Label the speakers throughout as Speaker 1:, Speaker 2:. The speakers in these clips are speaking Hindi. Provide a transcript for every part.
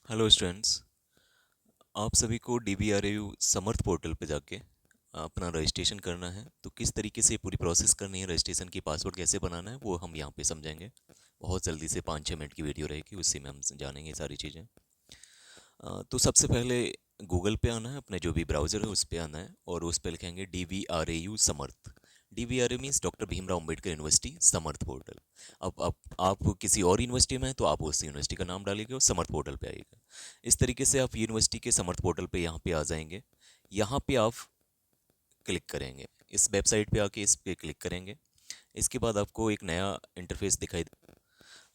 Speaker 1: Hello students. आप सभी को DBRAU समर्थ पोर्टल पे जाके अपना रजिस्ट्रेशन करना है। तो किस तरीके से पूरी प्रोसेस करनी है, रजिस्ट्रेशन की पासवर्ड कैसे बनाना है, वो हम यहाँ पे समझेंगे। बहुत जल्दी से 5-6 मिनट की वीडियो रहेगी, उसी में हम जानेंगे सारी चीज़ें। तो सबसे पहले गूगल पे आना है, अपने जो भी ब्राउज़र है उस पे आना है और उस पे लिखेंगे DBRAU Samarth. DBRAU means doctor Bhimrao Ambedkar university Samarth portal. अब आप किसी और यूनिवर्सिटी में हैं तो आप उस यूनिवर्सिटी का नाम डालेंगे और समर्थ पोर्टल पे आइएगा। इस तरीके से आप यूनिवर्सिटी के समर्थ पोर्टल पे यहाँ पे आ जाएंगे। यहाँ पे आप क्लिक करेंगे, इस वेबसाइट पे आके इस पे क्लिक करेंगे। इसके बाद आपको एक नया इंटरफेस दिखाई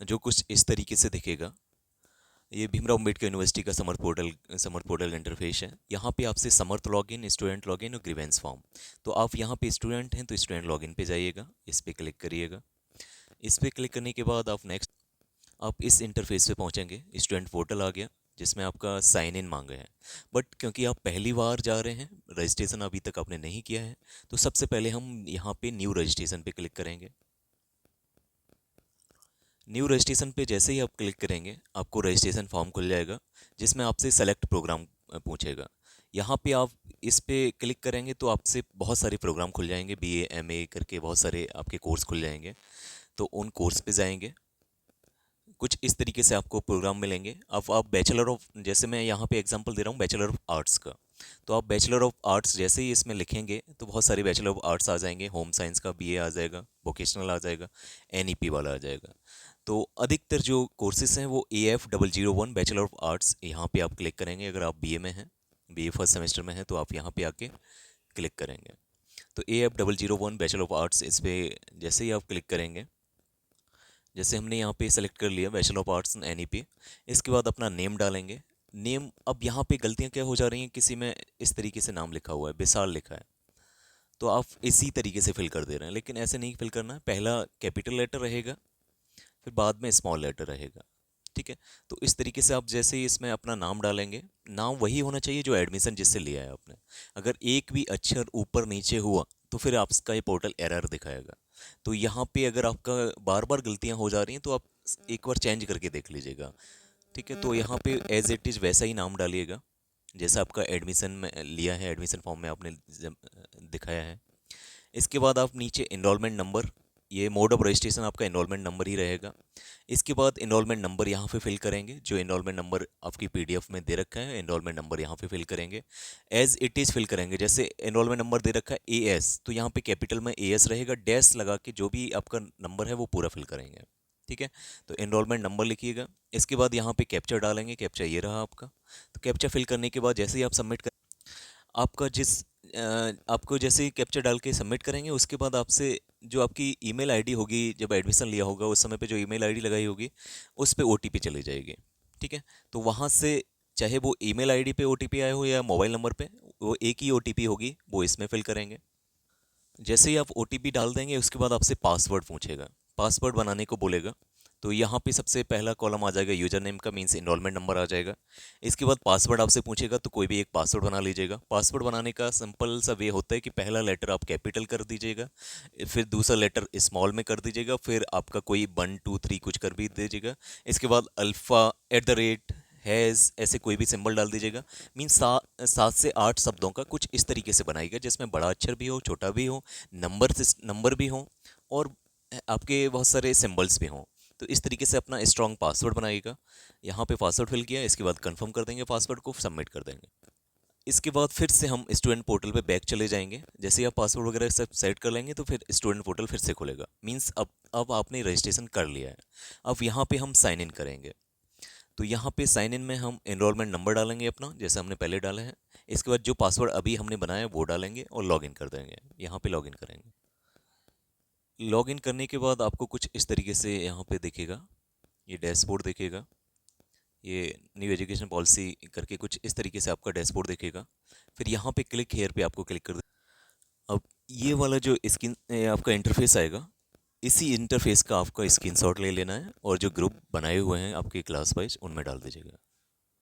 Speaker 1: जो कुछ इस तरीके से दिखेगा। ये भीमराव अम्बेडकर यूनिवर्सिटी का समर्थ पोर्टल इंटरफेस है। यहाँ पे आपसे समर्थ लॉगिन, स्टूडेंट लॉगिन और ग्रीवेंस फॉर्म। तो आप यहाँ पे स्टूडेंट हैं तो स्टूडेंट लॉगिन पे जाइएगा, इस पे क्लिक करिएगा। इस पे क्लिक करने के बाद आप इस इंटरफेस पे पहुँचेंगे। स्टूडेंट पोर्टल आ गया जिसमें आपका साइन इन मांगा है। बट क्योंकि आप पहली बार जा रहे हैं, रजिस्ट्रेशन अभी तक आपने नहीं किया है, तो सबसे पहले हम यहाँ पे न्यू रजिस्ट्रेशन पे क्लिक करेंगे। न्यू रजिस्ट्रेशन पे जैसे ही आप क्लिक करेंगे आपको रजिस्ट्रेशन फॉर्म खुल जाएगा जिसमें आपसे सेलेक्ट प्रोग्राम पूछेगा। यहाँ पे आप इस पे क्लिक करेंगे तो आपसे बहुत सारे प्रोग्राम खुल जाएंगे, BA MA करके बहुत सारे आपके कोर्स खुल जाएंगे। तो उन कोर्स पे जाएंगे। कुछ इस तरीके से आपको प्रोग्राम मिलेंगे। अब आप बैचलर ऑफ, जैसे मैं यहाँ पे एग्जांपल दे रहा हूँ बैचलर ऑफ आर्ट्स का, तो आप बैचलर ऑफ आर्ट्स जैसे ही इसमें लिखेंगे तो बहुत सारे बैचलर ऑफ आर्ट्स आ जाएंगे। होम साइंस का BA आ जाएगा, वोकेशनल आ जाएगा, NEP वाला आ जाएगा। तो अधिकतर जो कोर्सेज हैं वो AF001 बैचलर ऑफ आर्ट्स, यहाँ पे आप क्लिक करेंगे। अगर आप BA में हैं, BA फर्स्ट सेमेस्टर में हैं, तो आप यहाँ पे आके क्लिक करेंगे। तो AF001 बैचलर ऑफ आर्ट्स, इस पे जैसे ही आप क्लिक करेंगे, जैसे हमने यहाँ पे सेलेक्ट कर लिया बैचलर ऑफ आर्ट्स NEP, इसके बाद अपना नेम डालेंगे। नेम, अब यहाँ पे गलतियाँ क्या हो जा रही हैं, किसी में इस तरीके से नाम लिखा हुआ है, विशाल लिखा है, तो आप इसी तरीके से फिल कर दे रहे हैं, लेकिन ऐसे नहीं फिल करना है। पहला कैपिटल लेटर रहेगा, फिर बाद में स्मॉल लेटर रहेगा। ठीक है। तो इस तरीके से आप जैसे ही इसमें अपना नाम डालेंगे, नाम वही होना चाहिए जो एडमिशन जिससे लिया है आपने। अगर एक भी अक्षर ऊपर नीचे हुआ तो फिर आपका ये पोर्टल एरर दिखाएगा। तो यहाँ पे अगर आपका बार बार गलतियाँ हो जा रही हैं तो आप एक बार चेंज करके देख लीजिएगा। ठीक है। तो यहाँ पे एज इट इज़ वैसा ही नाम डालिएगा जैसा आपका एडमिशन में लिया है, एडमिशन फॉर्म में आपने दिखाया है। इसके बाद आप नीचे इनरोलमेंट नंबर, ये मोड ऑफ रजिस्ट्रेशन आपका इनरोलमेंट नंबर ही रहेगा। इसके बाद इनरोलमेंट नंबर यहाँ पे फिल करेंगे, जो इनरोलमेंट नंबर आपकी PDF में दे रखा है, इनरोलमेंट नंबर यहाँ पे फिल करेंगे। एज इट इज़ फिल करेंगे। जैसे इनरोलमेंट नंबर दे रखा है AS, तो यहाँ पे कैपिटल में AS रहेगा, डैश लगा के जो भी आपका नंबर है वो पूरा फिल करेंगे। ठीक है। तो इनरोलमेंट नंबर लिखिएगा। इसके बाद यहाँ पे कैप्चा डालेंगे, कैप्चा ये रहा आपका। तो कैप्चा फिल करने के बाद जैसे ही आप सबमिट कर, आपका आपको जैसे ही कैप्चा डाल के सबमिट करेंगे, उसके बाद आपसे जो आपकी ईमेल आईडी होगी, जब एडमिशन लिया होगा उस समय पे जो ईमेल आईडी लगाई होगी उस पे OTP चली जाएगी। ठीक है। तो वहाँ से चाहे वो ईमेल आईडी पे OTP आया हो या मोबाइल नंबर पे, वो एक ही OTP होगी, वो इसमें फिल करेंगे। जैसे ही आप OTP डाल देंगे उसके बाद आपसे पासवर्ड पूछेगा, पासवर्ड बनाने को बोलेगा। तो यहाँ पे सबसे पहला कॉलम आ जाएगा यूजर नेम का, मीन्स इनरोलमेंट नंबर आ जाएगा। इसके बाद पासवर्ड आपसे पूछेगा, तो कोई भी एक पासवर्ड बना लीजिएगा। पासवर्ड बनाने का सिंपल सा वे होता है कि पहला लेटर आप कैपिटल कर दीजिएगा, फिर दूसरा लेटर स्मॉल में कर दीजिएगा, फिर आपका कोई 1 2 3 कुछ कर भी दीजिएगा। इसके बाद अल्फ़ा @ हैज़ ऐसे कोई भी सिंबल डाल दीजिएगा। मीन्स 7 से 8 शब्दों का कुछ इस तरीके से बनाइएगा जिसमें बड़ा अक्षर भी हो, छोटा भी हो, नंबर भी हो, और आपके बहुत सारे सिंबल्स भी हों। तो इस तरीके से अपना स्ट्रॉन्ग पासवर्ड बनाइएगा। यहाँ पे पासवर्ड फिल किया, इसके बाद कंफर्म कर देंगे, पासवर्ड को सबमिट कर देंगे। इसके बाद फिर से हम स्टूडेंट पोर्टल पे बैक चले जाएंगे। जैसे ही आप पासवर्ड वगैरह सब सेट कर लेंगे तो फिर स्टूडेंट पोर्टल फिर से खुलेगा। मीन्स अब आपने रजिस्ट्रेशन कर लिया है। अब यहाँ पे हम साइन इन करेंगे। तो यहाँ पे साइन इन में हम एनरोलमेंट नंबर डालेंगे अपना, जैसे हमने पहले डाला है। इसके बाद जो पासवर्ड अभी हमने बनाया है वो डालेंगे और लॉगिन कर देंगे। यहाँ पे लॉगिन करेंगे। लॉगिन करने के बाद आपको कुछ इस तरीके से यहाँ पे दिखेगा, ये डैशबोर्ड दिखेगा। ये न्यू एजुकेशन पॉलिसी करके कुछ इस तरीके से आपका डैशबोर्ड दिखेगा। फिर यहाँ पे क्लिक हेयर पे आपको क्लिक कर दे। अब ये वाला जो स्क्रीन आपका इंटरफेस आएगा, इसी इंटरफेस का आपका स्क्रीनशॉट ले लेना है और जो ग्रुप बनाए हुए हैं आपके क्लास वाइज उनमें डाल दीजिएगा।